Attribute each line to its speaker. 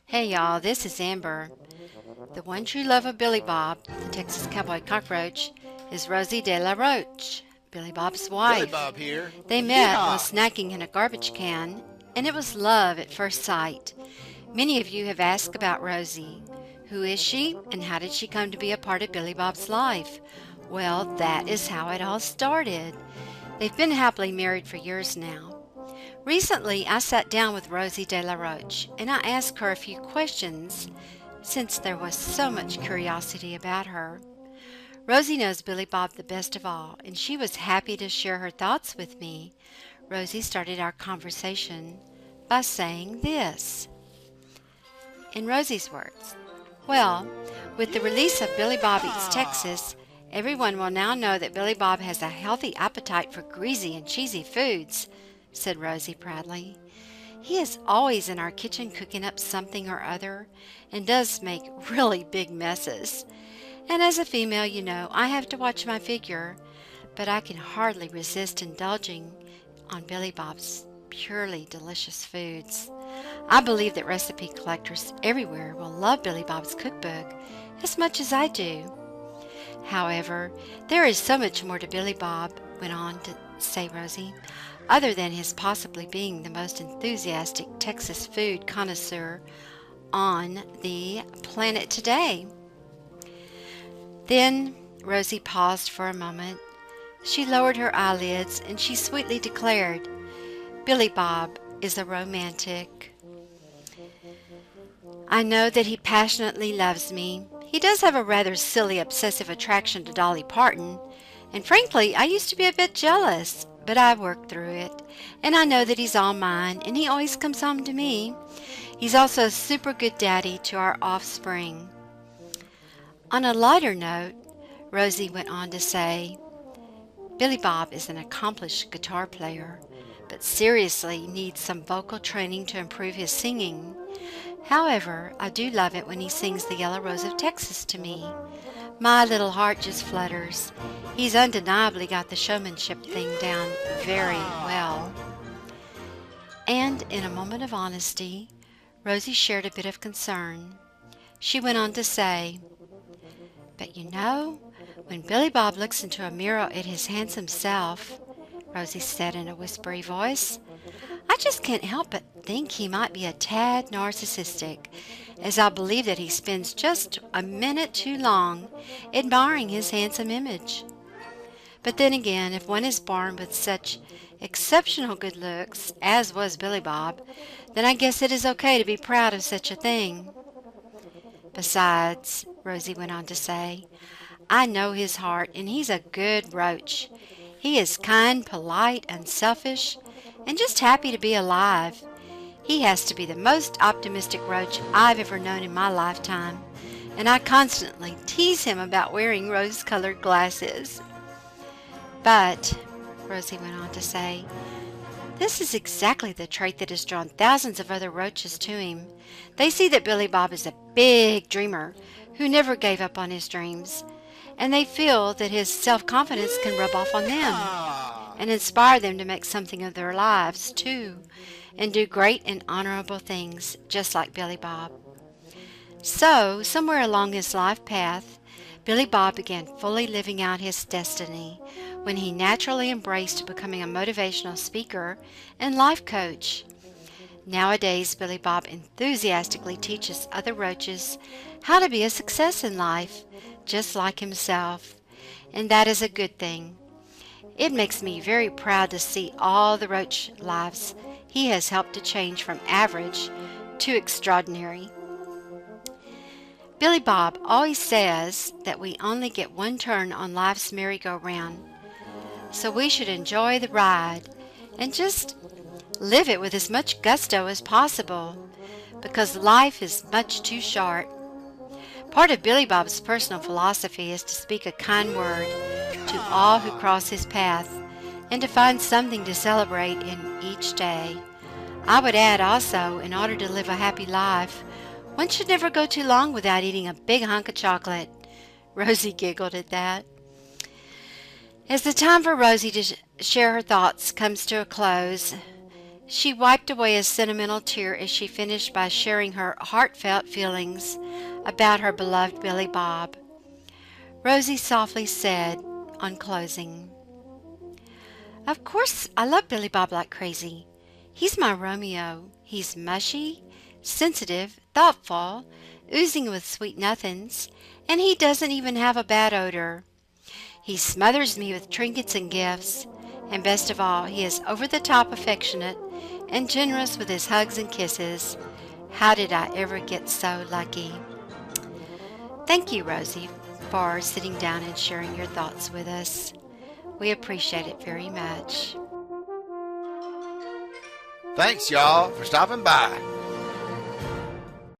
Speaker 1: Hey y'all, this is Amber. The one true love of Billy Bob, the Texas cowboy cockroach, is Rosie de la Roche, Billy Bob's
Speaker 2: Billy
Speaker 1: wife.
Speaker 2: Bob here.
Speaker 1: They met while
Speaker 2: Yeehaw!
Speaker 1: snacking in a garbage can, and it was love at first sight. Many of you have asked about Rosie. Who is she, and how did she come to be a part of Billy Bob's life? Well, that is how it all started. They've been happily married for years now. Recently, I sat down with Rosie de la Roche and I asked her a few questions since there was so much curiosity about her. Rosie knows Billy Bob the best of all, and she was happy to share her thoughts with me. Rosie started our conversation by saying this. In Rosie's words, well, with the release of Billy Bob Eats Texas, everyone will now know that Billy Bob has a healthy appetite for greasy and cheesy foods, said Rosie proudly. He is always in our kitchen cooking up something or other and does make really big messes. And as a female, you know, I have to watch my figure, but I can hardly resist indulging on Billy Bob's purely delicious foods. I believe that recipe collectors everywhere will love Billy Bob's cookbook as much as I do. However, there is so much more to Billy Bob, went on to say Rosie, other than his possibly being the most enthusiastic Texas food connoisseur on the planet today. Then Rosie paused for a moment. She lowered her eyelids and she sweetly declared, Billy Bob is a romantic. I know that he passionately loves me. He does have a rather silly obsessive attraction to Dolly Parton, and frankly, I used to be a bit jealous, but I worked through it, and I know that he's all mine, and he always comes home to me. He's also a super good daddy to our offspring. On a lighter note, Rosie went on to say, Billy Bob is an accomplished guitar player, but seriously needs some vocal training to improve his singing. However, I do love it when he sings The Yellow Rose of Texas to me. My little heart just flutters. He's undeniably got the showmanship thing down very well. And in a moment of honesty, Rosie shared a bit of concern. She went on to say, but you know, when Billy Bob looks into a mirror at his handsome self, Rosie said in a whispery voice, I just can't help but think he might be a tad narcissistic, as I believe that he spends just a minute too long admiring his handsome image. But then again, if one is born with such exceptional good looks, as was Billy Bob, then I guess it is okay to be proud of such a thing. Besides, Rosie went on to say, I know his heart, and he's a good roach. He is kind, polite, unselfish, and just happy to be alive. He has to be the most optimistic roach I've ever known in my lifetime, and I constantly tease him about wearing rose-colored glasses. But, Rosie went on to say, this is exactly the trait that has drawn thousands of other roaches to him. They see that Billy Bob is a big dreamer who never gave up on his dreams, and they feel that his self-confidence can rub off on them and inspire them to make something of their lives, too, and do great and honorable things, just like Billy Bob. So, somewhere along his life path, Billy Bob began fully living out his destiny when he naturally embraced becoming a motivational speaker and life coach. Nowadays, Billy Bob enthusiastically teaches other roaches how to be a success in life, just like himself, and that is a good thing. It makes me very proud to see all the roach lives he has helped to change from average to extraordinary. Billy Bob always says that we only get one turn on life's merry-go-round, so we should enjoy the ride and just live it with as much gusto as possible, because life is much too short. Part of Billy Bob's personal philosophy is to speak a kind word to all who cross his path and to find something to celebrate in each day. I would add also, in order to live a happy life, one should never go too long without eating a big hunk of chocolate. Rosie giggled at that. As the time for Rosie to share her thoughts comes to a close, She wiped away a sentimental tear as she finished by sharing her heartfelt feelings about her beloved Billy Bob. Rosie softly said, on closing, "Of course I love Billy Bob like crazy. He's my Romeo. He's mushy, sensitive, thoughtful, oozing with sweet nothings, and he doesn't even have a bad odor. He smothers me with trinkets and gifts, and best of all, he is over-the-top affectionate and generous with his hugs and kisses. How did I ever get so lucky?" Thank you, Rosie, for sitting down and sharing your thoughts with us. We appreciate it very much.
Speaker 2: Thanks, y'all, for stopping by.